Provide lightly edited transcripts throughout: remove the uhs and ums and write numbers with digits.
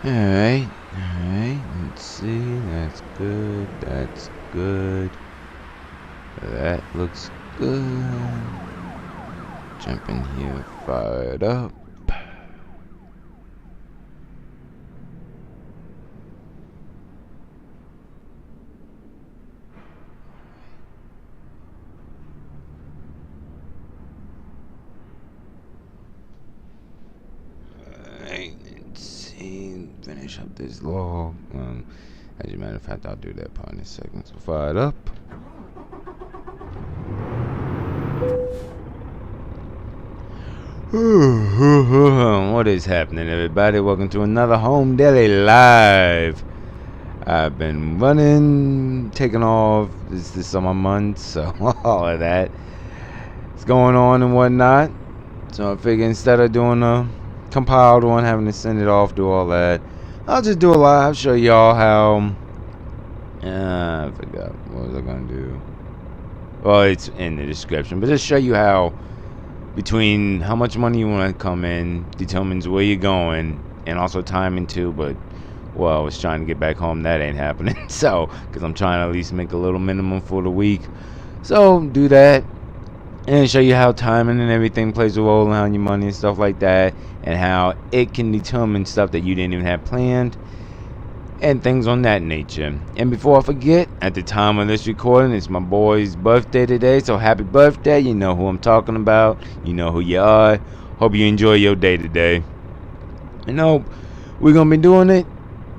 Alright, alright, let's see, that's good, that's good, that looks good, jump in here, fire it up. Alright, let's see, finish up this log. As a matter of fact, I'll do that part in a second. So fire it up. What is happening, everybody? Welcome to another Home Daily Live. I've been running, taking off this summer month, so all of that is going on and whatnot. So I figure instead of doing a compiled one, having to send it off, do all that, I'll just do a live, show y'all how. I forgot what was I gonna do. Well, it's in the description, but just show you how between how much money you want to come in determines where you're going, and also timing too. But well, I was trying to get back home, that ain't happening. So because I'm trying to at least make a little minimum for the week, so do that and show you how timing and everything plays a role in how your money and stuff like that, and how it can determine stuff that you didn't even have planned and things on that nature. And before I forget, at the time of this recording, it's my boy's birthday today, so happy birthday. You know who I'm talking about, you know who you are. Hope you enjoy your day today. You know, we're gonna be doing it,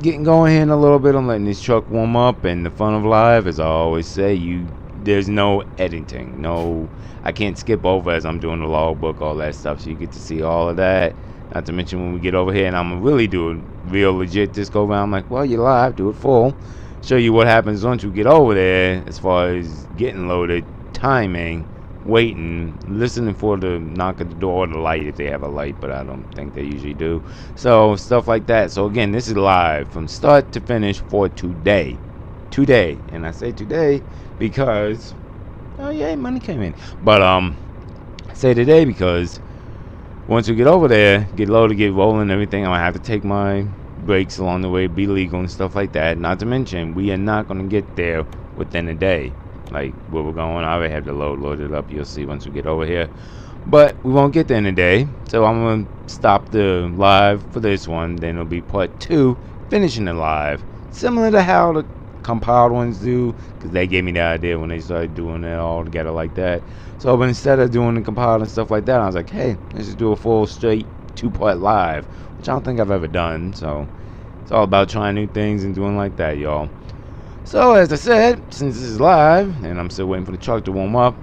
getting going here in a little bit. I'm letting this truck warm up, and the fun of live, as I always say, there's no editing, no, I can't skip over as I'm doing the logbook, all that stuff, so you get to see all of that. Not to mention when we get over here and I'm really doing real legit this go around, I'm like, well, you're live, do it full, show you what happens once you get over there as far as getting loaded, timing, waiting, listening for the knock at the door or the light if they have a light, but I don't think they usually do. So stuff like that. So again, this is live from start to finish for today. And I say today because oh yeah, money came in, but I say today because once we get over there, get loaded, get rolling, everything, I'm gonna have to take my breaks along the way, be legal and stuff like that. Not to mention, we are not gonna get there within a day. Like where we're going, I already have the load loaded up. You'll see once we get over here, but we won't get there in a day. So I'm gonna stop the live for this one. Then it'll be part 2, finishing the live, similar to how the compiled ones do, because they gave me the idea when they started doing it all together like that. So but instead of doing the compiled and stuff like that, I was like, hey, let's just do a full straight 2-part live, which I don't think I've ever done. So it's all about trying new things and doing like that, y'all. So as I said, since this is live and I'm still waiting for the truck to warm up,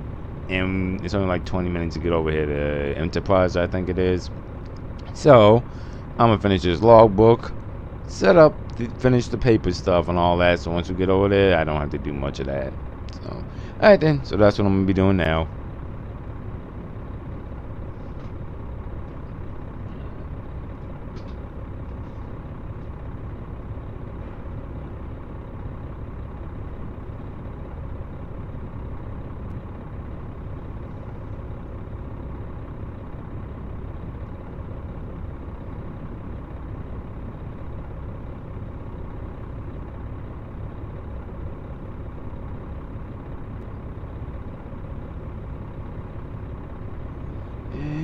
and it's only like 20 minutes to get over here to Enterprise, I think it is. So I'm gonna finish this logbook, set up, finish the paper stuff and all that. So once we get over there, I don't have to do much of that. So alright then, so that's what I'm gonna be doing now.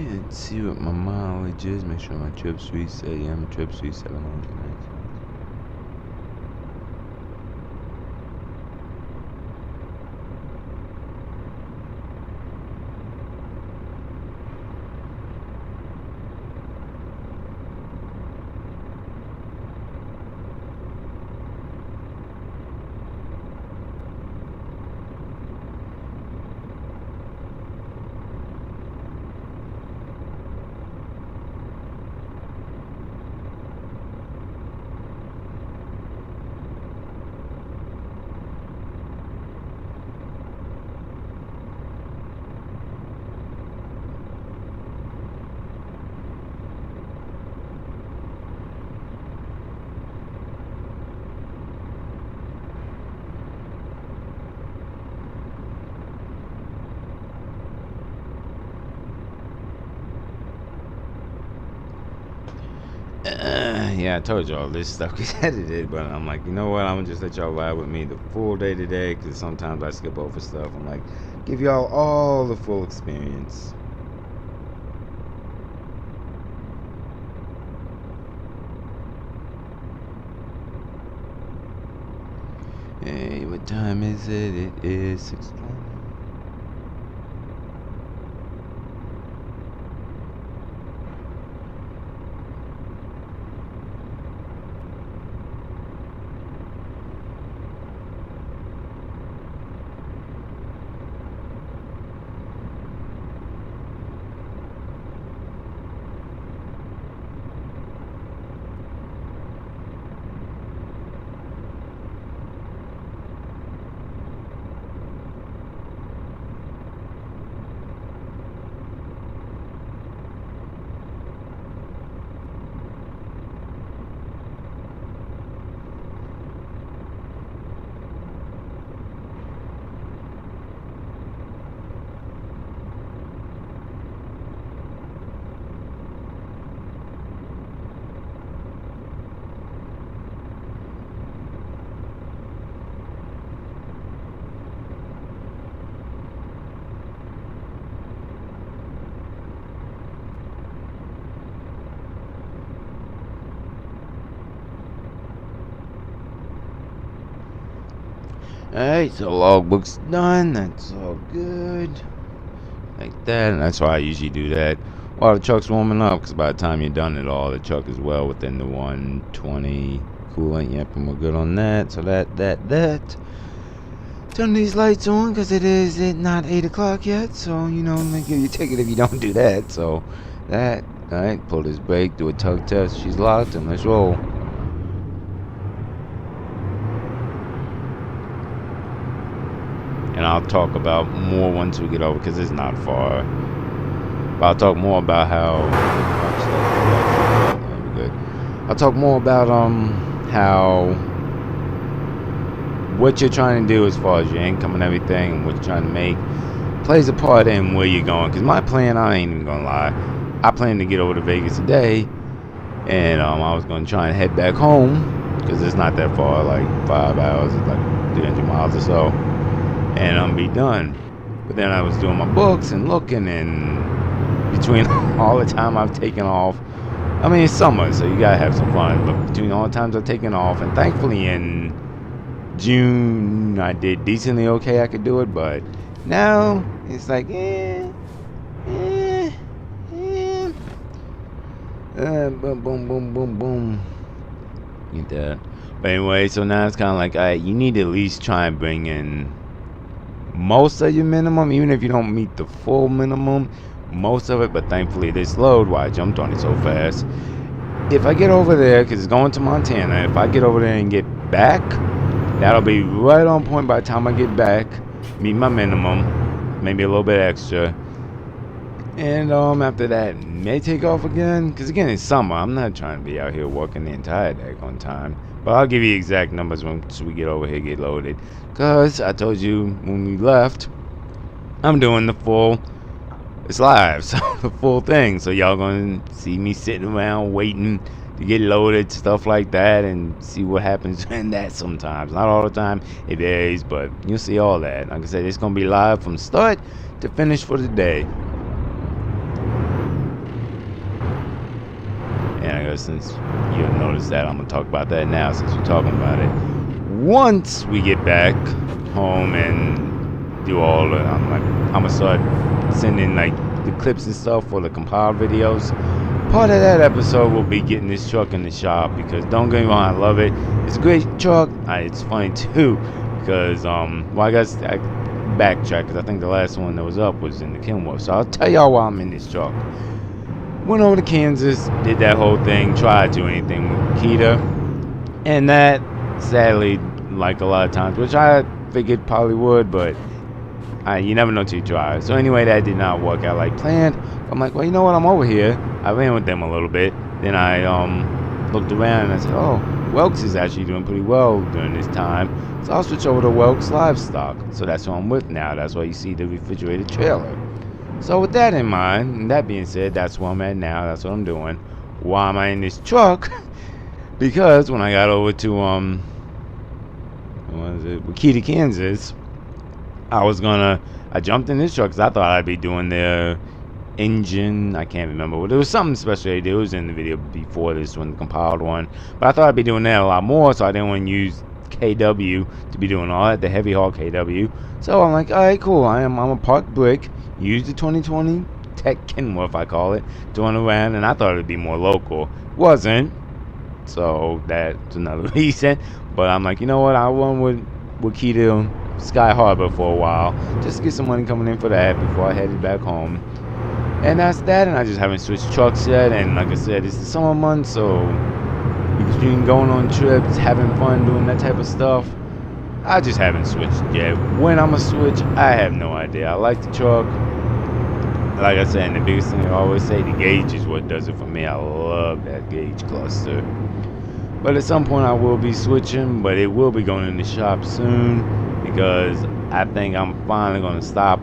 Let's see what my mileage is. Make sure my trip suite say yeah, my trip suite 700. Yeah, I told y'all this stuff gets edited, but I'm like, you know what? I'm gonna just let y'all ride with me the full day today, because sometimes I skip over stuff. I'm like, give y'all all the full experience. Hey, what time is it? It is 6:20. Alright, so logbook's done. That's all good. Like that, and that's why I usually do that while the truck's warming up, because by the time you're done it all, the truck is well within the 120 coolant. Yep, and we're good on that. So that. Turn these lights on, because it is not 8 o'clock yet, so, you know, they give you a ticket if you don't do that. So, that. Alright, pull this brake, do a tug test. She's locked, and let's roll. And I'll talk about more once we get over, because it's not far. But I'll talk more about how. Good. I'll talk more about how what you're trying to do as far as your income and everything, and what you're trying to make plays a part in where you're going. Because my plan, I ain't even gonna lie, I plan to get over to Vegas today, and I was gonna try and head back home, because it's not that far, like 5 hours, it's like 300 miles or so. And I'm be done. But then I was doing my books and looking, and between all the time I've taken off, I mean, it's summer, so you gotta have some fun, but between all the times I've taken off, and thankfully in June I did decently okay, I could do it, but now it's like boom, get that. But anyway, so now it's kind of like, alright, you need to at least try and bring in most of your minimum, even if you don't meet the full minimum, most of it. But thankfully this load, why I jumped on it so fast, if I get over there, because it's going to Montana, if I get over there and get back, that'll be right on point by the time I get back, meet my minimum, maybe a little bit extra. And after that, may take off again, because again, it's summer. I'm not trying to be out here working the entire day on time. But I'll give you exact numbers once we get over here, get loaded. Because I told you when we left, I'm doing the full, it's live, so the full thing. So y'all gonna see me sitting around waiting to get loaded, stuff like that, and see what happens in that sometimes. Not all the time, it varies, but you'll see all that. Like I said, it's gonna be live from start to finish for the day. And I guess since you'll notice that, I'm gonna talk about that now since we're talking about it. Once we get back home and do all the, I'm gonna start sending like the clips and stuff for the compiled videos. Part of that episode will be getting this truck in the shop, because don't get me wrong, I love it. It's a great truck. It's funny too, because well, I guess I backtrack, because I think the last one that was up was in the Kenworth. So I'll tell y'all why I'm in this truck. Went over to Kansas, did that whole thing, tried to do anything with Kita, and that sadly, like a lot of times, which I figured probably would, but you never know till you try. So anyway, that did not work out like planned. I'm like, well, you know what, I'm over here. I ran with them a little bit, then I looked around and I said, oh, Welks is actually doing pretty well during this time, so I'll switch over to Welks Livestock. So that's who I'm with now. That's why you see the refrigerated trailer. So with that in mind, and that being said, that's where I'm at now. That's what I'm doing. Why am I in this truck? Because when I got over to what was it, Wakita, Kansas, I jumped in this truck because I thought I'd be doing the engine. I can't remember, but there was something special they did. It was in the video before this one, the compiled one. But I thought I'd be doing that a lot more, so I didn't want to use KW to be doing all that, the heavy haul KW. So I'm like, all right, cool. I'm a park brick. Use the 2020 Tech Kenworth, I call it, doing around, and I thought it'd be more local. Wasn't. So that's another reason. But I'm like, you know what? I'll run with Wakita Sky Harbor for a while, just to get some money coming in for that before I headed back home. And that's that. And I just haven't switched trucks yet. And like I said, it's the summer months, so between going on trips, having fun, doing that type of stuff, I just haven't switched yet. When I'm gonna switch, I have no idea. I like the truck. Like I said, and the biggest thing I always say, the gauge is what does it for me. I love that gauge cluster. But at some point I will be switching, but it will be going in the shop soon, because I think I'm finally going to stop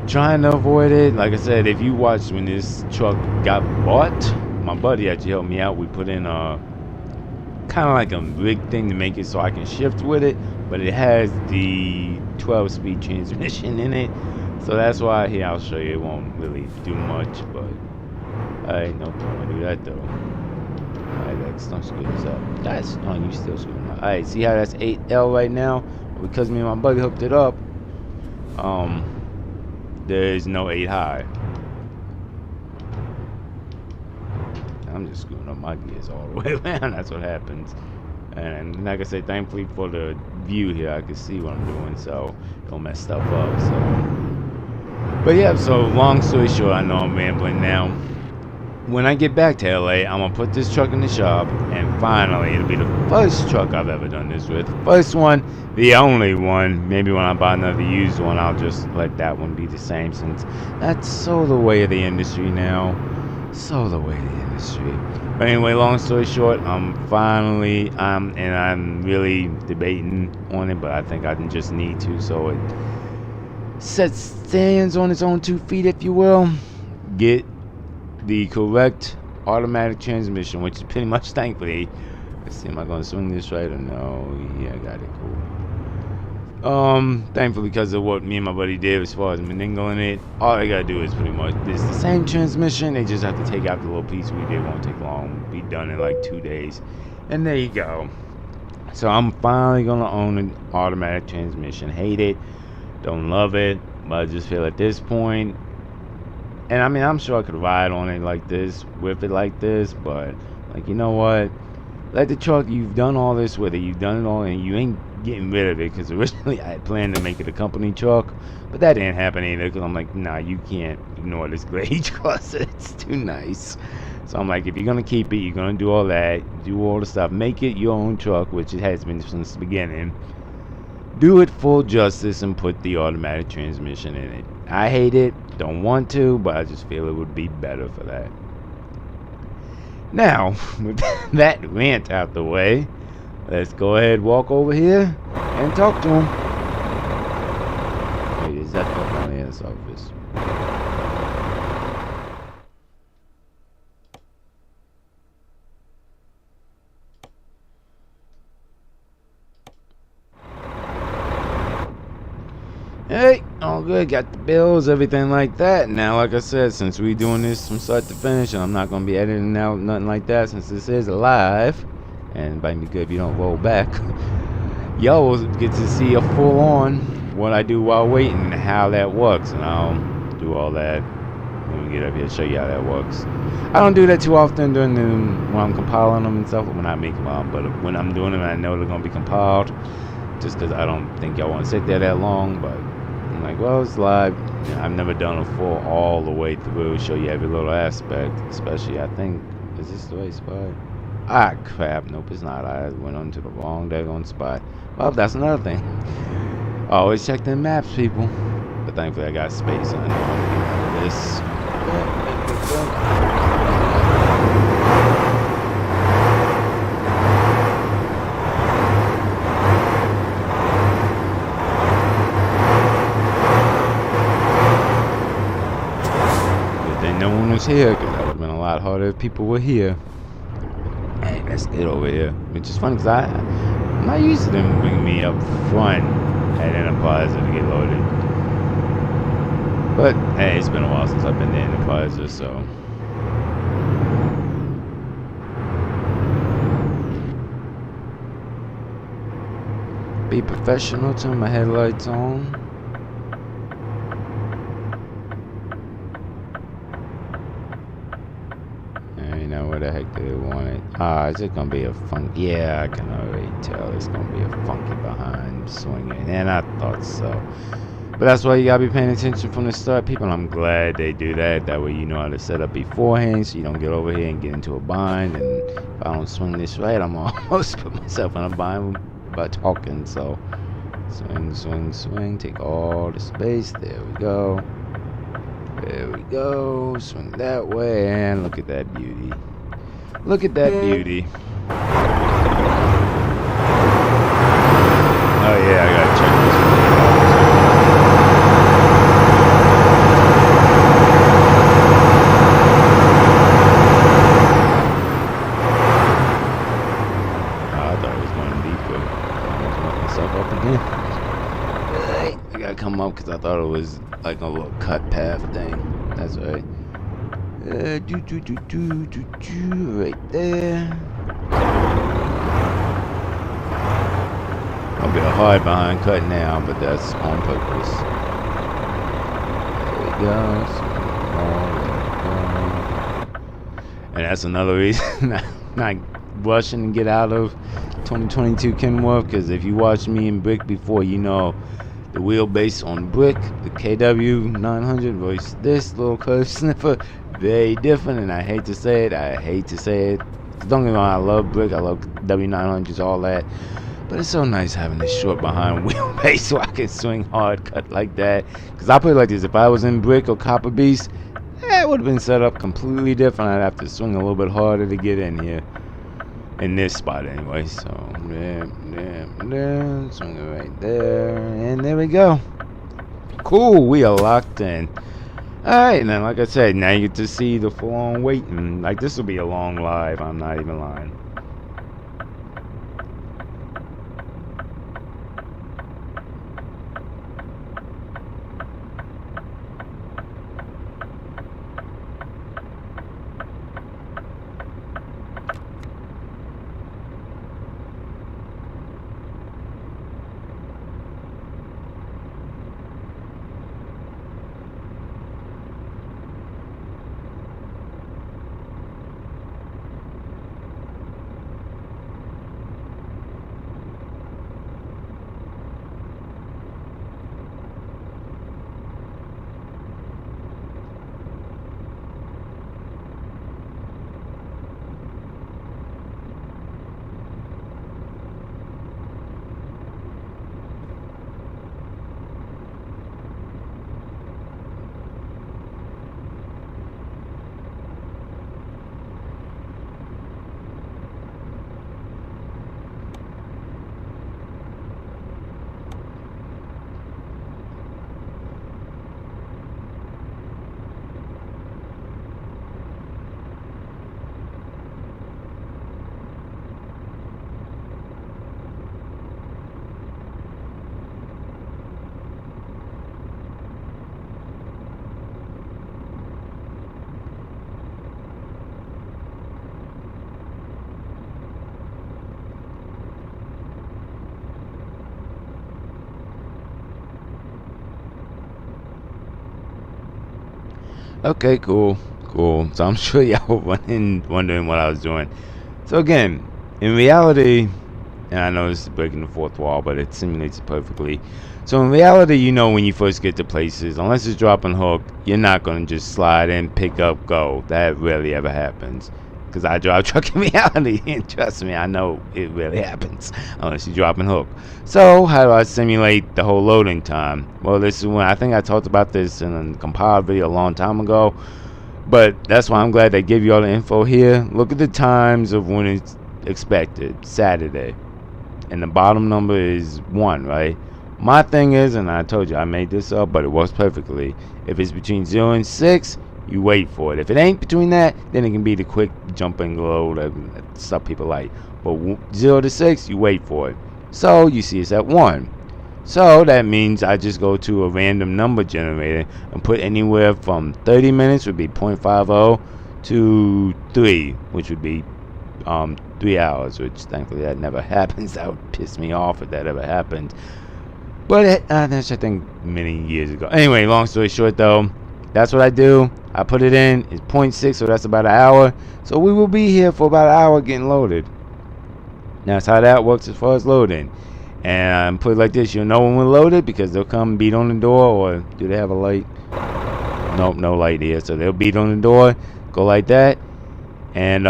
trying to avoid it. Like I said, if you watched when this truck got bought, my buddy actually helped me out. We put in a kind of like a rig thing to make it so I can shift with it, but it has the 12-speed transmission in it. So that's why, here, I'll show you. It won't really do much, but I ain't no point to do that though. Alright, Lex, don't screw this up. That's, oh, you still screwing up. Alright, see how that's 8L right now? Because me and my buddy hooked it up, there's no 8 high. I'm just screwing up my gears all the way around. That's what happens. And like I said, thankfully for the view here, I can see what I'm doing, so don't mess stuff up. So, but yeah, so long story short, I know I'm rambling now. When I get back to LA, I'm gonna put this truck in the shop, and finally, it'll be the first truck I've ever done this with. First one, the only one. Maybe when I buy another used one, I'll just let that one be the same, since that's so the way of the industry now. So the way of the industry. But anyway, long story short, I'm really debating on it, but I think I just need to, so it stands on its own 2 feet, if you will. Get the correct automatic transmission, which is pretty much, thankfully, let's see, am I going to swing this right or no? Yeah, I got it, cool. Thankfully, because of what me and my buddy did as far as maningling it, all I gotta do is pretty much, it's the same transmission, they just have to take out the little piece we did. Won't take long, be done in like 2 days, and there you go. So I'm finally gonna own an automatic transmission. Hate it, don't love it, but I just feel at this point, and I mean, I'm sure I could ride on it like this, with it like this, but like, you know what, let the truck, you've done all this with it, you've done it all, and you ain't getting rid of it, because originally I had planned to make it a company truck, but that didn't happen either, because I'm like, nah, you can't ignore this gauge cluster, it's too nice. So I'm like, if you're gonna keep it, you're gonna do all that, do all the stuff, make it your own truck, which it has been since the beginning. Do it full justice and put the automatic transmission in it. I hate it, don't want to, but I just feel it would be better for that. Now, with that rant out the way, let's go ahead, walk over here and talk to him. Wait, is that the finance office? Hey, all good, got the bills, everything like that. Now, like I said, since we doing this from start to finish, and I'm not going to be editing out nothing like that, since this is live, and it might be good if you don't roll back, y'all will get to see a full-on what I do while waiting, how that works, and I'll do all that when we get up here, show you how that works. I don't do that too often during when I'm compiling them and stuff, when I make them out, but when I'm doing them, I know they're going to be compiled, just because I don't think y'all want to sit there that long, but I'm like, well, it's live. I've never done a full all the way through, show you every little aspect, especially, I think, is this the right spot? Ah, crap, nope, it's not. I went onto the wrong daggone spot. Well, that's another thing. Always check the maps, people. But thankfully I got space, I know I'm gonna get out of this. No one was here, because that would have been a lot harder if people were here. Hey, That's it over here. Which is funny because I'm not used to them bringing me up front at Enterprise to get loaded. But hey, it's been a while since I've been to Enterprise, so. Be professional, turn my headlights on. You know where the heck do they want it? Is it gonna be a funky? Yeah, I can already tell it's gonna be a funky behind swinging, and I thought so. But that's why you gotta be paying attention from the start, people. I'm glad they do that. That way you know how to set up beforehand, so you don't get over here and get into a bind. And if I don't swing this right, I'm almost put myself in a bind by talking. So swing, swing, swing. Take all the space. There we go. There we go. Swing that way, and look at that beauty. Look at that beauty. Oh yeah, I gotta check this one. Oh, I thought it was going deeper. I almost messed myself up again. I gotta come up because I thought it was like a little cut path thing. That's right. Right there. I'll be a hard behind cut now, but that's on purpose. There we go. And that's another reason not rushing to get out of 2022 Kenworth, because if you watch me in Brick before, you know the wheelbase on Brick, the KW 900 versus this little curve sniffer, very different. And I hate to say it. Don't get me wrong, I love Brick, I love W900s, all that. But it's so nice having this short behind wheelbase so I can swing hard cut like that. Because I put it like this, if I was in Brick or Copper Beast, it would have been set up completely different. I'd have to swing a little bit harder to get in here. In this spot anyway. So, there, swing it right there. And there we go. Cool, we are locked in. Alright, and then like I said, now you get to see the full-on waiting. Like, this will be a long live, I'm not even lying. Okay, cool. So I'm sure y'all were wondering what I was doing. So again, in reality, and I know this is breaking the fourth wall, but it simulates it perfectly. So in reality, you know, when you first get to places, unless it's drop and hook, you're not going to just slide in, pick up, go. That rarely ever happens. Because I drive truck in reality, and trust me, I know it really happens unless you drop and hook. So how do I simulate the whole loading time? Well, this is when I think I talked about this in a compiled video a long time ago, but that's why I'm glad they give you all the info here. Look at the times of when it's expected, Saturday, and the bottom number is 1, right? My thing is, and I told you I made this up, but it works perfectly. If it's between 0 and 6, you wait for it. If it ain't between that, then it can be the quick jump and load stuff people like. But 0 to 6, you wait for it. So you see it's at 1. So that means I just go to a random number generator and put anywhere from 30 minutes would be 0.50 to 3, which would be 3 hours, which thankfully that never happens. That would piss me off if that ever happened. But that's, I think, many years ago. Anyway, long story short though, that's what I do. I put it in. It's 0.6, so that's about an hour. So we will be here for about an hour getting loaded. That's how that works as far as loading. And put it like this, you'll know when we're loaded because they'll come beat on the door. Or do they have a light? Nope, no light here. So they'll beat on the door, go like that. And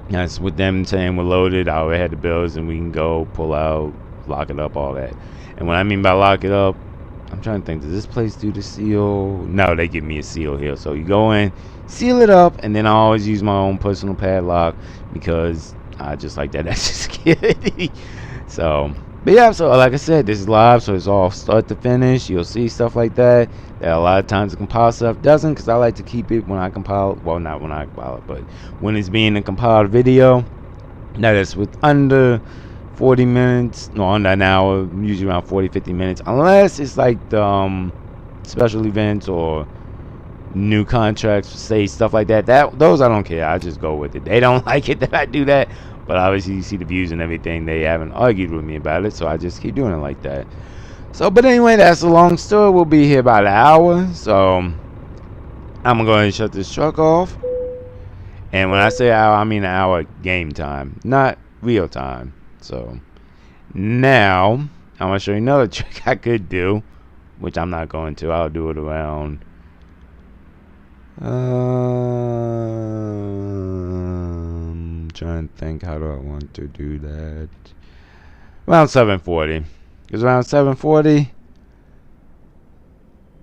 that's with them saying we're loaded. I already had the bills and we can go pull out, lock it up, all that. And what I mean by lock it up, I'm trying to think, does this place do the seal? No, they give me a seal here. So you go in, seal it up, and then I always use my own personal padlock because I just like that extra security. So, but yeah, so like I said, this is live, so it's all start to finish. You'll see stuff like that a lot of times the compile stuff doesn't, because I like to keep it when I compile, well, not when I compile it, but when it's being a compiled video that is with under 40 minutes, no, under an hour, usually around 40-50 minutes, unless it's like the special events or new contracts, say stuff like that. Those I don't care. I just go with it. They don't like it that I do that, but obviously you see the views and everything. They haven't argued with me about it, so I just keep doing it like that. So, but anyway, that's a long story. We'll be here about an hour, so I'm gonna go ahead and shut this truck off. And when I say hour, I mean an hour game time, not real time. So now I'm gonna show you another trick I could do, which I'm not going to. I'll do it around trying to think, how do I want to do that? Around 7:40. Because around 7:40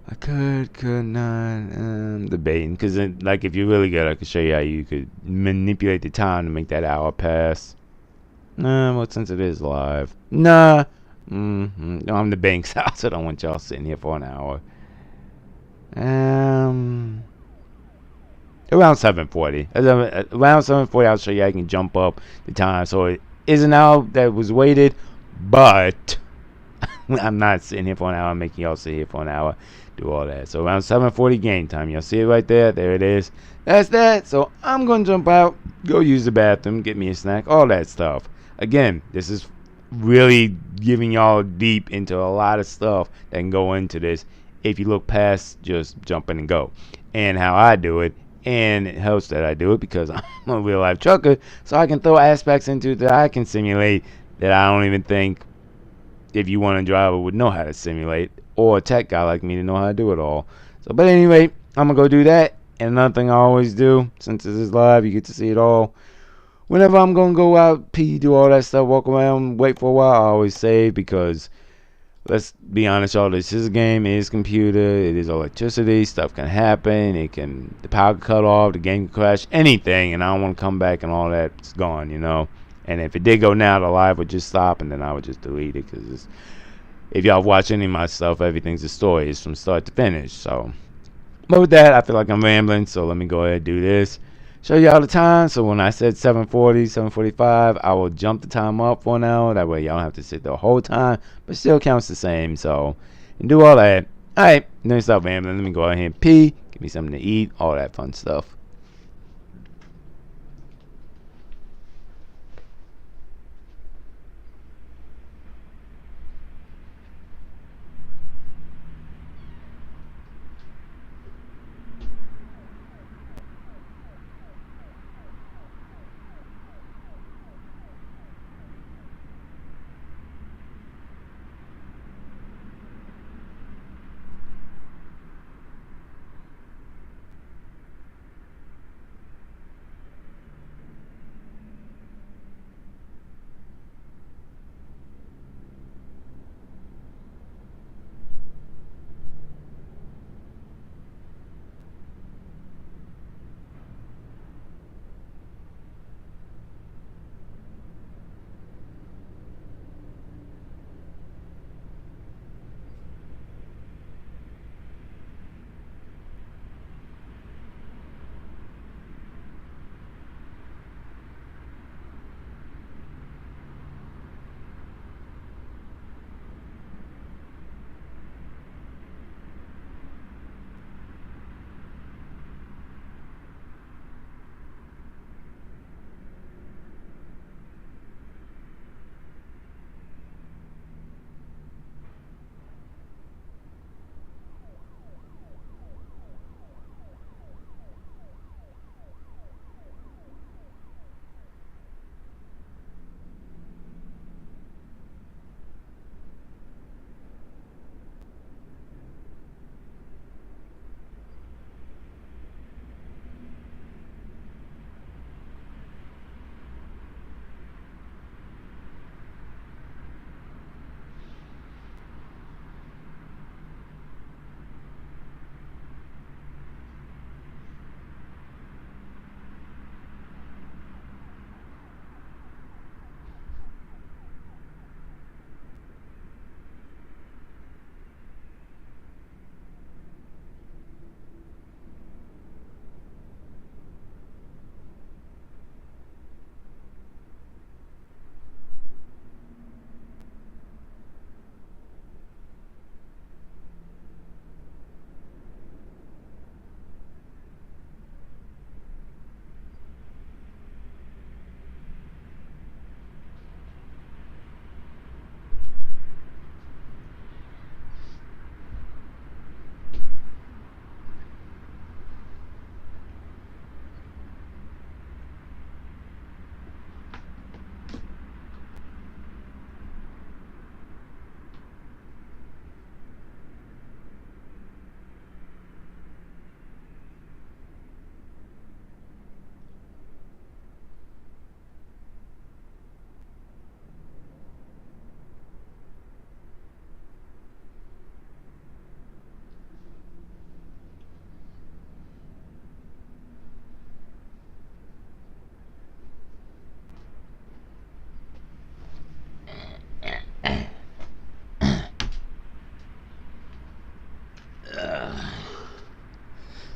I could not debating, because like if you're really good, I could show you how you could manipulate the time to make that hour pass. Well, since it is live, no, I'm the bank's house. I don't want y'all sitting here for an hour. Around 7:40. Around 7:40, I'll show you how you can jump up the time. So it is an hour that was waited, but I'm not sitting here for an hour, making y'all sit here for an hour, do all that. So around 7:40 game time. Y'all see it right there? There it is. That's that. So I'm going to jump out, go use the bathroom, get me a snack, all that stuff. Again, this is really giving y'all deep into a lot of stuff that can go into this if you look past just jumping and go. And how I do it. And it helps that I do it because I'm a real life trucker, so I can throw aspects into it that I can simulate that I don't even think if you want a driver would know how to simulate, or a tech guy like me to know how to do it all. So, but anyway, I'm gonna go do that. And another thing I always do, since this is live, you get to see it all. Whenever I'm gonna go out, pee, do all that stuff, walk around, wait for a while, I always save, because let's be honest, y'all, this is a game, it is computer, it is electricity, stuff can happen, the power can cut off, the game can crash, anything, and I don't want to come back and all that's gone, you know. And if it did go now, the live would just stop, and then I would just delete it, because if y'all watch any of my stuff, everything's a story, it's from start to finish. So, but with that, I feel like I'm rambling, so let me go ahead and do this. Show y'all the time. So when I said 7:40, 7:45, I will jump the time up for an hour. That way y'all don't have to sit the whole time, but still counts the same. So, and do all that. Alright, let me stop rambling. Let me go ahead and pee, give me something to eat, all that fun stuff.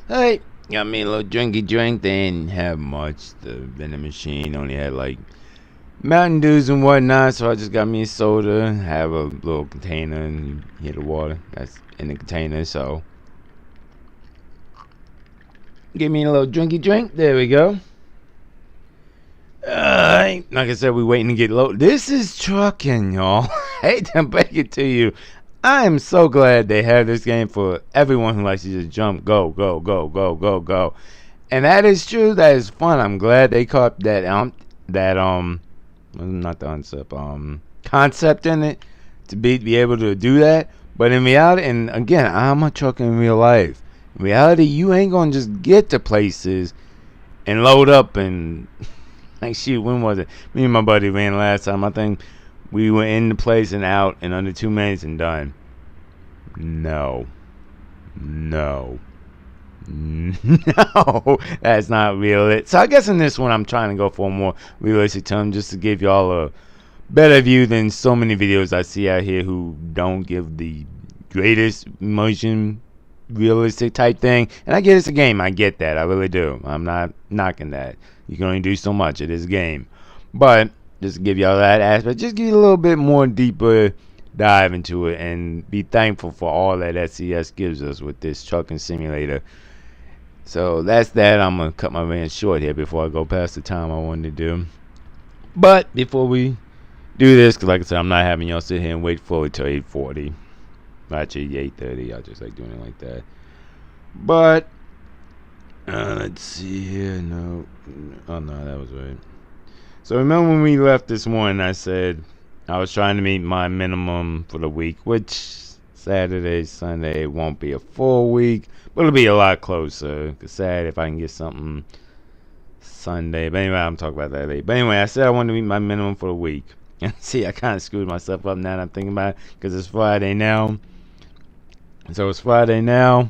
Hey, got me a little drinky drink. They didn't have much. The vending machine only had like Mountain Dews and whatnot, so I just got me a soda, have a little container, and you hear the water that's in the container, so give me a little drinky drink. There we go. Like I said, we waiting to get low. This is trucking, y'all. Hate to break it to you. I am so glad they have this game for everyone who likes to just jump, go, go, go, go, go, go. And that is true. That is fun. I'm glad they caught that not the concept in it to be able to do that. But in reality, and again, I'm a trucker in real life. In reality, you ain't gonna just get to places and load up and like shoot. When was it? Me and my buddy ran last time. I think we were in the place and out in under 2 minutes and done. No, that's not real. So I guess in this one I'm trying to go for a more realistic term, just to give y'all a better view than so many videos I see out here who don't give the greatest motion realistic type thing. And I get it's a game. I get that. I really do. I'm not knocking that. You can only do so much. It is a game. But just to give y'all that aspect, just give you a little bit more deeper dive into it and be thankful for all that SCS gives us with this trucking simulator. So that's that. I'm going to cut my rant short here before I go past the time I wanted to do. But before we do this, because like I said, I'm not having y'all sit here and wait fully till 8:40. Actually, 8:30. I just like doing it like that. But let's see here. No. Oh, no, that was right. So remember when we left this morning, I said I was trying to meet my minimum for the week, which Saturday, Sunday won't be a full week, but it'll be a lot closer. Cause Saturday, if I can get something Sunday. But anyway, I'm talking about that later. But anyway, I said I wanted to meet my minimum for the week. And see, I kind of screwed myself up now that I'm thinking about it, because it's Friday now. So it's Friday now.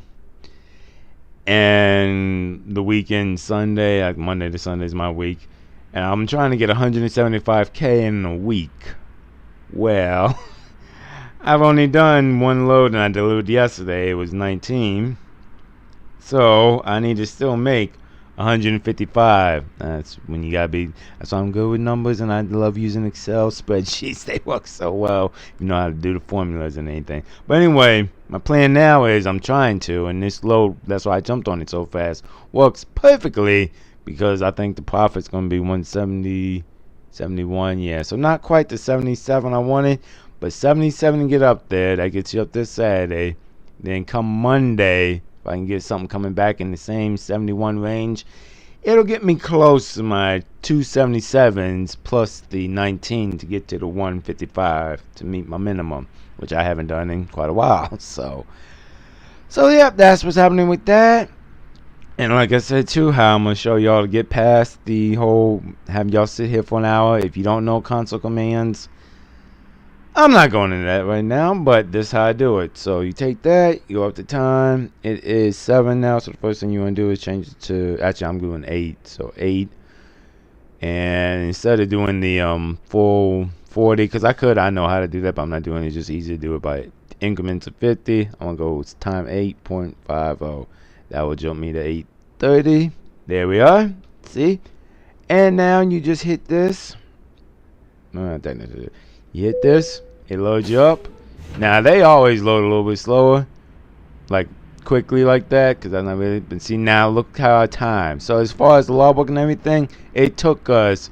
And the weekend, Sunday, like Monday to Sunday is my week. And I'm trying to get 175K in a week. Well, I've only done one load and I delivered yesterday. It was 19. So I need to still make 155. That's when you gotta be. That's why I'm good with numbers, and I love using Excel spreadsheets. They work so well. You know how to do the formulas and anything. But anyway, my plan now is I'm trying to, and this load, that's why I jumped on it so fast, works perfectly because I think the profit's gonna be 170, 71. Yeah, so not quite the 77 I wanted, but 77 to get up there. That gets you up this Saturday. Then come Monday, if I can get something coming back in the same 71 range, it'll get me close to my 277s plus the 19 to get to the 155 to meet my minimum, which I haven't done in quite a while. So yeah, that's what's happening with that. And like I said too, how I'm gonna show y'all to get past the whole have y'all sit here for an hour. If you don't know console commands, I'm not going into that right now, but this is how I do it. So you take that, you go up to time. It is 7 now, so the first thing you want to do is change it to, actually I'm doing 8, so 8. And instead of doing the full 40, because I know how to do that, but I'm not doing it. It's just easy to do it by increments of 50. I'm going to go with time 8.50. That will jump me to 8:30. There we are. See? And now you just hit this. No, technically. You hit this. It loads you up. Now they always load a little bit slower, like quickly like that, because I've not really been seeing. Now look how our time. So as far as the logbook and everything, it took us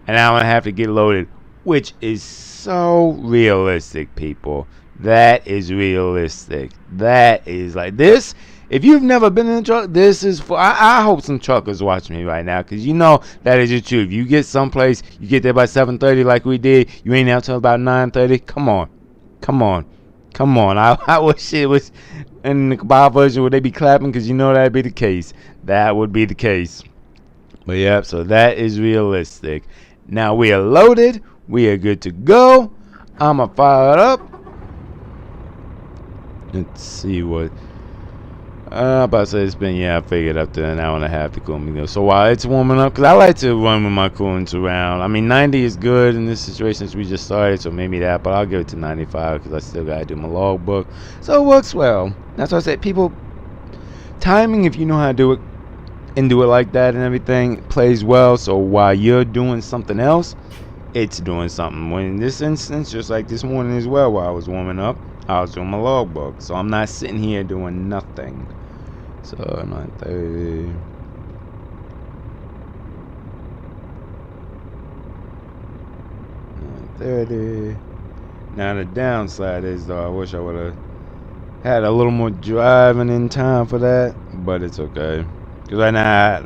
an hour and a half to get loaded, which is so realistic, people. That is realistic. That is like this. If you've never been in a truck, this is for. I hope some truckers watch me right now, because you know that is the truth. You get someplace, you get there by 7:30 like we did. You ain't out till about 9:30. Come on. I wish it was in the Kabal version where they be clapping, because you know that'd be the case. That would be the case. But yeah, so that is realistic. Now we are loaded. We are good to go. I'ma fire it up. Let's see what. About to say it's been, I figured up to an hour and a half to cool me. So while it's warming up, because I like to run with my coolants around. I mean, 90 is good in this situation since we just started, so maybe that, but I'll give it to 95 because I still got to do my logbook. So it works well. That's why I said people timing, if you know how to do it and do it like that and everything, plays well. So while you're doing something else, it's doing something. When in this instance, just like this morning as well, while I was warming up, I was doing my logbook. So I'm not sitting here doing nothing. So 9:30. 9:30. Now the downside is, though, I wish I would have had a little more driving in time for that, but it's okay. Because right now,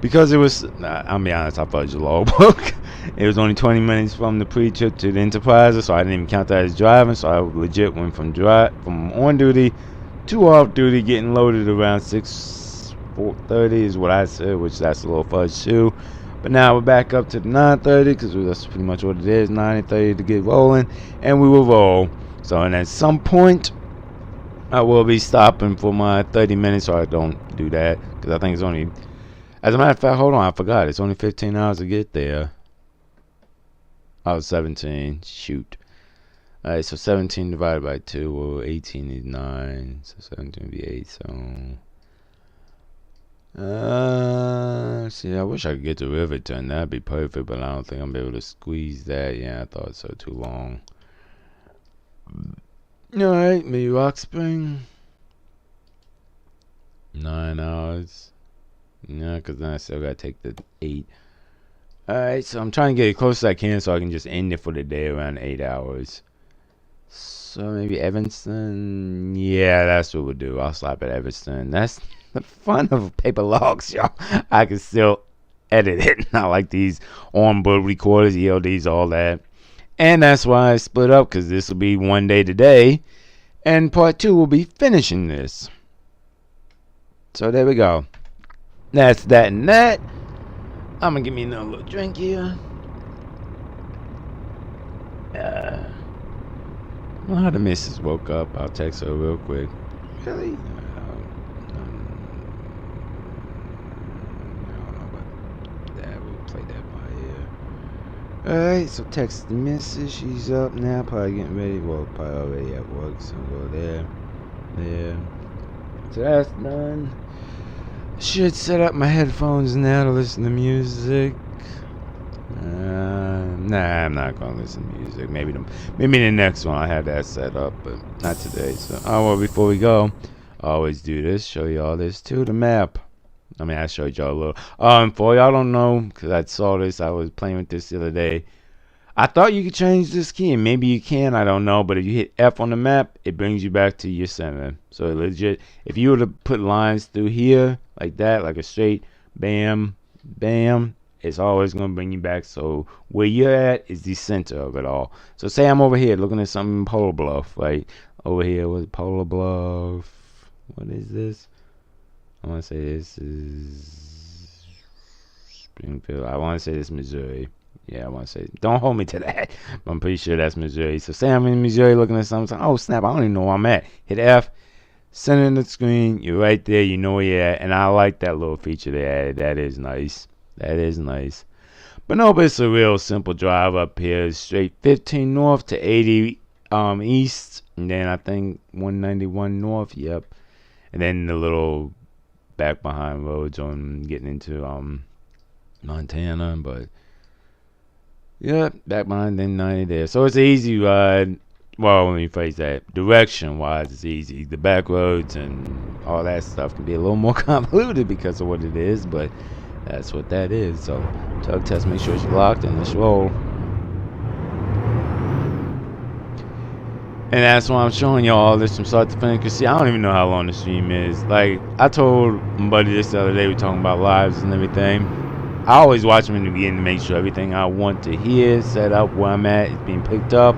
because it was, I'll be honest, I thought it was a logbook. It was only 20 minutes from the pre-trip to the Enterpriser, so I didn't even count that as driving. So I legit went from on duty to off duty, getting loaded around 4:30 is what I said, which that's a little fudge too. But now we're back up to the 9:30 because that's pretty much what it is, 9:30 to get rolling, and we will roll. So, and at some point, I will be stopping for my 30 minutes, so I don't do that because I think it's only, as a matter of fact, hold on, I forgot, it's only 15 hours to get there. Oh, 17, shoot. Alright, so 17 divided by 2, well, 18 is 9, so 17 would be 8, so... see, I wish I could get to Riverton, that'd be perfect, but I don't think I'm able to squeeze that. Yeah, I thought so, too long. Alright, maybe Rock Spring. 9 hours. Yeah, because then I still gotta take the 8. Alright, so I'm trying to get as close as I can so I can just end it for the day around 8 hours. So maybe Evanston. Yeah, that's what we'll do. I'll stop at Evanston. That's the fun of paper logs, y'all. I can still edit it, not like these onboard recorders, ELDs, all that. And that's why I split up, because this will be one day today, and part 2 will be finishing this. So there we go. That's that and that. I'm gonna give me another little drink here. Well, how the missus woke up. I'll text her real quick. Really? I don't know about that. We'll play that by ear. Alright, so text the missus. She's up now, probably getting ready. Well, probably already at work, so go there. There. So that's done. Should set up my headphones now to listen to music. Nah, I'm not gonna listen to music. Maybe the next one I had that set up, but not today. So, oh well, before we go, I always do this. Show y'all this too. The map. I mean, I showed y'all a little. For y'all don't know, because I saw this. I was playing with this the other day. I thought you could change this key, and maybe you can. I don't know. But if you hit F on the map, it brings you back to your center. So legit, if you were to put lines through here like that, like a straight bam, bam, it's always going to bring you back. So where you're at is the center of it all. So say I'm over here looking at something in Polar Bluff, right? Over here was Polar Bluff. What is this? I want to say this is Springfield. I want to say this is Missouri. Yeah, I want to say, don't hold me to that, but I'm pretty sure that's Missouri. So say I'm in Missouri looking at something, oh snap, I don't even know where I'm at. Hit F, center of the screen, you're right there, you know where you're at, and I like that little feature they added. That is nice. That is nice. But no, but it's a real simple drive up here. Straight 15 north to 80 east, and then I think 191 north, yep. And then the little back behind roads on getting into Montana, but yeah, back behind then 90 there. So it's an easy ride. Well, let me phrase that. Direction wise, it's easy. The back roads and all that stuff can be a little more convoluted because of what it is, but that's what that is. So tug test, make sure it's locked, and let's roll. And that's why I'm showing y'all all this from start to finish. Cause see, I don't even know how long the stream is. Like, I told my buddy this the other day, we were talking about lives and everything. I always watch them in the beginning to make sure everything I want to hear, set up where I'm at, is being picked up.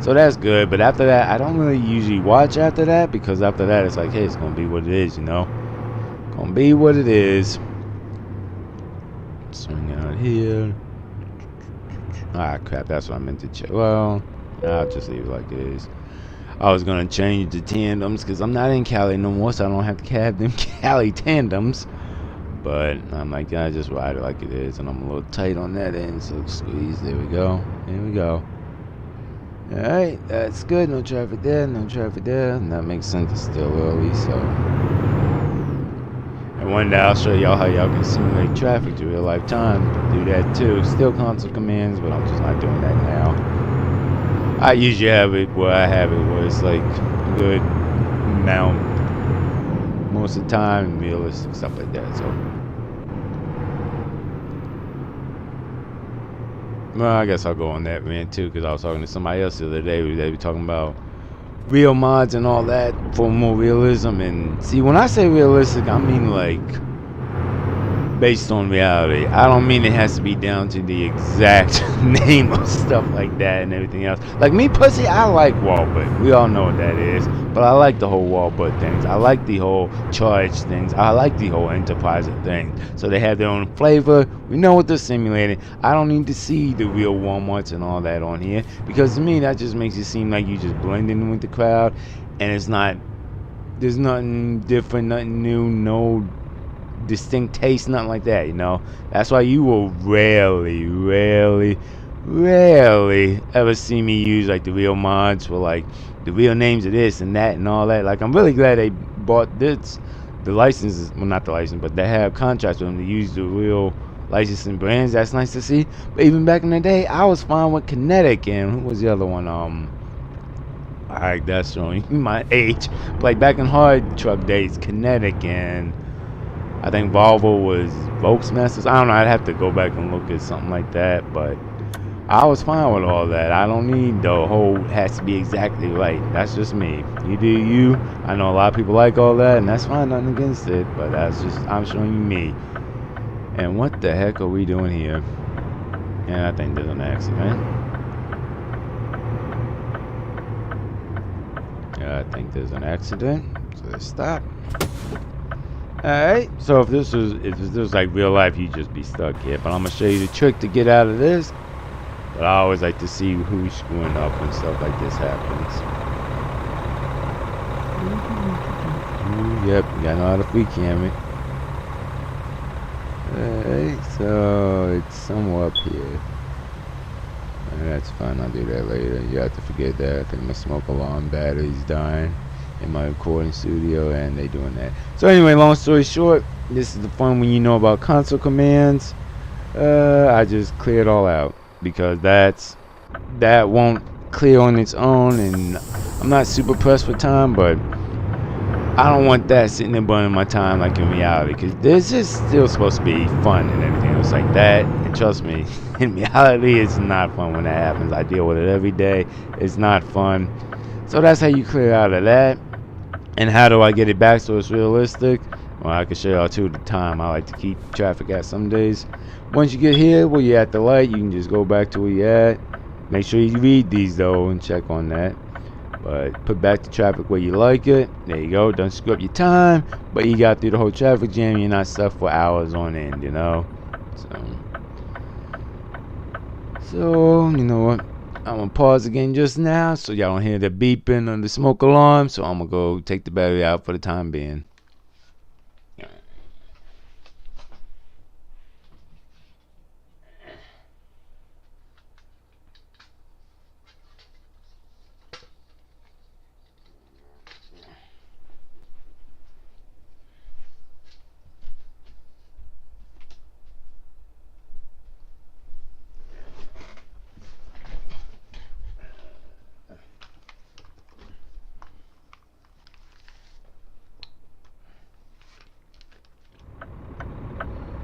So that's good. But after that, I don't really usually watch after that, because after that, it's like, hey, it's going to be what it is, you know? Going to be what it is. Swing out here. Ah, crap, that's what I meant to check. Well, I'll just leave it like it is. I was going to change the tandems, because I'm not in Cali no more, so I don't have to have them Cali tandems. But I'm like, I just ride it like it is, and I'm a little tight on that end, so squeeze. There we go. There we go. Alright, that's good. No traffic there, no traffic there. And that makes sense. It's still early, so One day I'll show y'all how y'all can simulate traffic to real life time. Do that too. Still console commands, but I'm just not doing that now. I usually have it where it's like a good amount most of the time, realistic stuff like that. So, well, I guess I'll go on that rant too, because I was talking to somebody else the other day. They were talking about real mods and all that for more realism. And see, when I say realistic, I mean like based on reality. I don't mean it has to be down to the exact name of stuff like that and everything else. Like me, pussy, I like wallbutt. We all know what that is. But I like the whole wallbutt things. I like the whole charge things. I like the whole enterprise thing. So they have their own flavor. We know what they're simulating. I don't need to see the real Walmarts and all that on here, because to me that just makes it seem like you just blend in with the crowd, and it's not. There's nothing different, nothing new, no distinct taste, nothing like that, you know. That's why you will rarely ever see me use like the real mods for like the real names of this and that and all that. Like, I'm really glad they bought this, the licenses, well, not the license, but they have contracts with them to use the real licensing brands. That's nice to see. But even back in the day, I was fine with Kinetic, and who was the other one? Alright, that's showing my age. But like back in hard truck days, Kinetic, and I think Volvo was Volksmasters. I don't know. I'd have to go back and look at something like that. But I was fine with all that. I don't need the whole has to be exactly right. That's just me. You do you. I know a lot of people like all that, and that's fine. Nothing against it. But that's just, I'm showing you me. And what the heck are we doing here? And I think there's an accident. Yeah, I think there's an accident. So let's stop. Alright, so if this was like real life, you'd just be stuck here. But I'm gonna show you the trick to get out of this. But I always like to see who's screwing up when stuff like this happens. Yep, you gotta know how to free cam it. Alright, so it's somewhere up here. That's fine, I'll do that later. You have to forget that. I think my smoke alarm battery's dying in my recording studio, and they doing that. So anyway, long story short, this is the fun when you know about console commands. I just clear it all out, because that won't clear on its own, and I'm not super pressed for time, but I don't want that sitting there burning my time like in reality, because this is still supposed to be fun and everything else like that. And trust me, in reality, it's not fun when that happens. I deal with it every day. It's not fun. So that's how you clear out of that. And how do I get it back so it's realistic? Well, I can show y'all too the time I like to keep traffic at some days. Once you get here where you're at the light, you can just go back to where you're at. Make sure you read these though and check on that. But put back the traffic where you like it. There you go. Don't screw up your time. But you got through the whole traffic jam. You're not stuck for hours on end, you know. So you know what? I'm gonna pause again just now so y'all don't hear the beeping or the smoke alarm. So I'm gonna go take the battery out for the time being.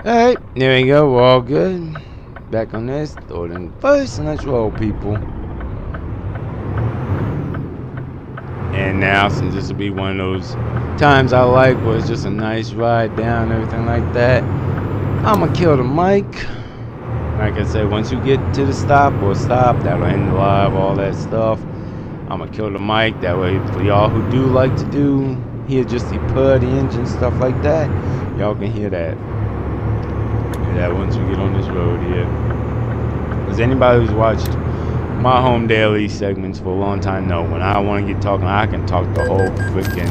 Alright, there we go, we're all good. Back on this, throw it in first, and let's roll, people. And now, since this will be one of those times I like where it's just a nice ride down, everything like that, I'm gonna kill the mic. Like I said, once you get to the stop, that'll end the live, all that stuff. I'm gonna kill the mic, that way for y'all who do like to hear just the purr, the engine, stuff like that, y'all can hear that. That once you get on this road here. Because anybody who's watched my home daily segments for a long time know when I want to get talking, I can talk the whole freaking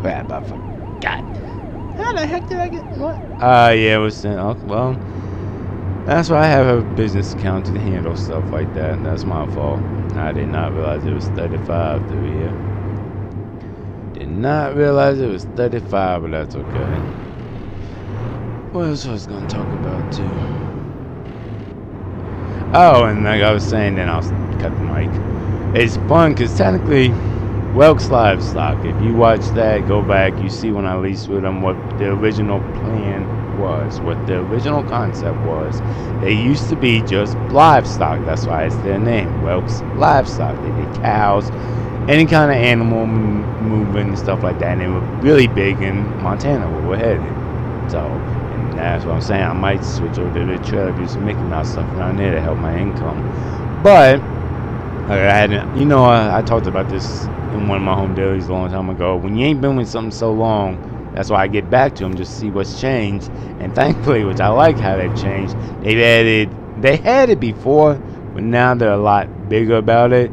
crap, I forgot. How the heck did I get what? Yeah, it was well, that's why I have a business account to handle stuff like that. That's my fault. I did not realize it was 35 through here. Did not realize it was 35, but that's okay. What else I was gonna talk about too? Oh, and like I was saying, then I'll cut the mic. It's fun because technically, Welk's Livestock. If you watch that, go back. You see when I leased with them what the original plan was, what the original concept was. They used to be just livestock. That's why it's their name, Welk's Livestock. They did cows, any kind of animal moving and stuff like that. And they were really big in Montana where we're headed. So, and that's what I'm saying. I might switch over to the trailer, do some Mickey Mouse stuff around there to help my income. But I talked about this in one of my home dailies a long time ago. When you ain't been with something so long, that's why I get back to them just to see what's changed. And thankfully, which I like how they've changed, they had it before, but now they're a lot bigger about it.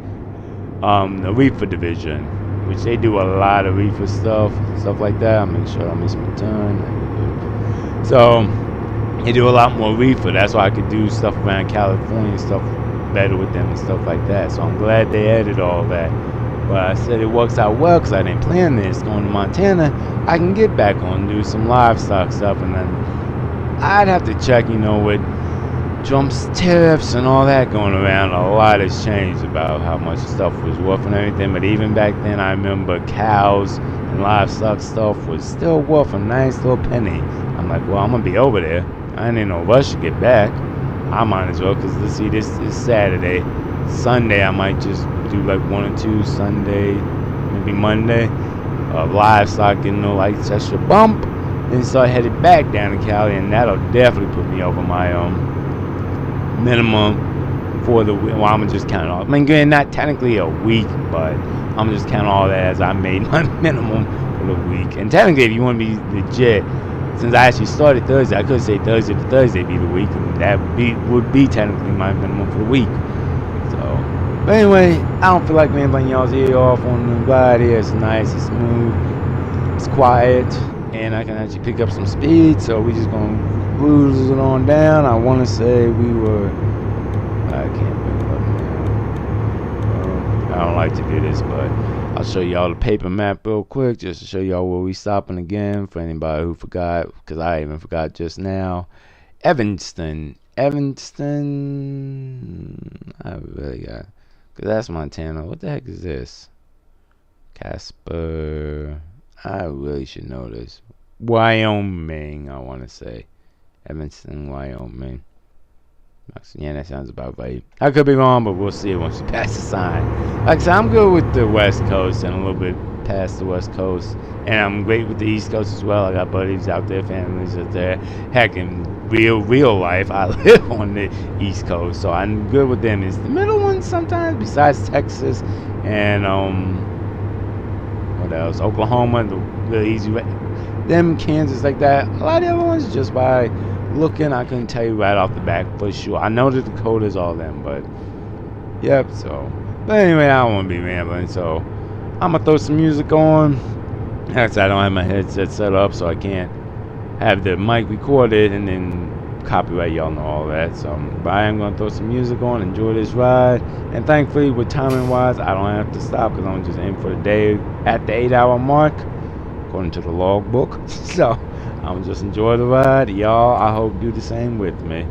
The reefer division, which they do a lot of reefer stuff like that. I'll make sure I don't miss my turn. So they do a lot more reefer. That's why I could do stuff around California stuff better with them and stuff like that. So I'm glad they added all that. But I said it works out well because I didn't plan this. Going to Montana, I can get back on and do some livestock stuff, and then I'd have to check, with Trump's tariffs and all that going around. A lot has changed about how much stuff was worth and everything. But even back then, I remember cows and livestock stuff was still worth a nice little penny. I'm like, well, I'm gonna be over there. I ain't in no rush to get back. I might as well, because let's see, this is Saturday. Sunday, I might just do like 1 or 2. Sunday, maybe Monday. Livestock, getting no like extra bump. Then start headed back down to Cali, and that'll definitely put me over my minimum for the week. Well, I'm gonna just count off. I mean, not technically a week, but I'm just count all that as I made my minimum for the week. And technically, if you want to be legit, since I actually started Thursday, I could say Thursday to Thursday be the week, and that would be technically my minimum for the week. So, but anyway, I don't feel like rambling y'all's ear off on the ride here. It's nice, it's smooth, it's quiet, and I can actually pick up some speed. So we just gonna cruise it on down. I want to say we were. I can't remember now. I don't like to do this, but I'll show y'all the paper map real quick just to show y'all where we stopping again for anybody who forgot, because I even forgot just now. Evanston. I really got, because that's Montana. What the heck is this? Casper. I really should know this. Wyoming, I want to say. Evanston, Wyoming. Yeah, that sounds about right. I could be wrong, but we'll see it once we pass the sign. Like I said, I'm good with the West Coast and a little bit past the West Coast. And I'm great with the East Coast as well. I got buddies out there, families out there. Heck, in real life, I live on the East Coast. So I'm good with them. It's the middle ones sometimes, besides Texas and, what else? Oklahoma, the really easy. Them, Kansas, like that. A lot of the other ones, just by looking, I couldn't tell you right off the back for sure. I know the Dakotas, all them, but yep. So, but anyway, I don't want to be rambling, so I'm gonna throw some music on. Like I said, I don't have my headset set up, so I can't have the mic recorded and then copyright. Y'all know all that. So, but I am gonna throw some music on, enjoy this ride, and thankfully, with timing wise, I don't have to stop because I'm just in for the day at the 8-hour mark, according to the logbook. So. I'm just enjoy the ride. Y'all, I hope do the same with me.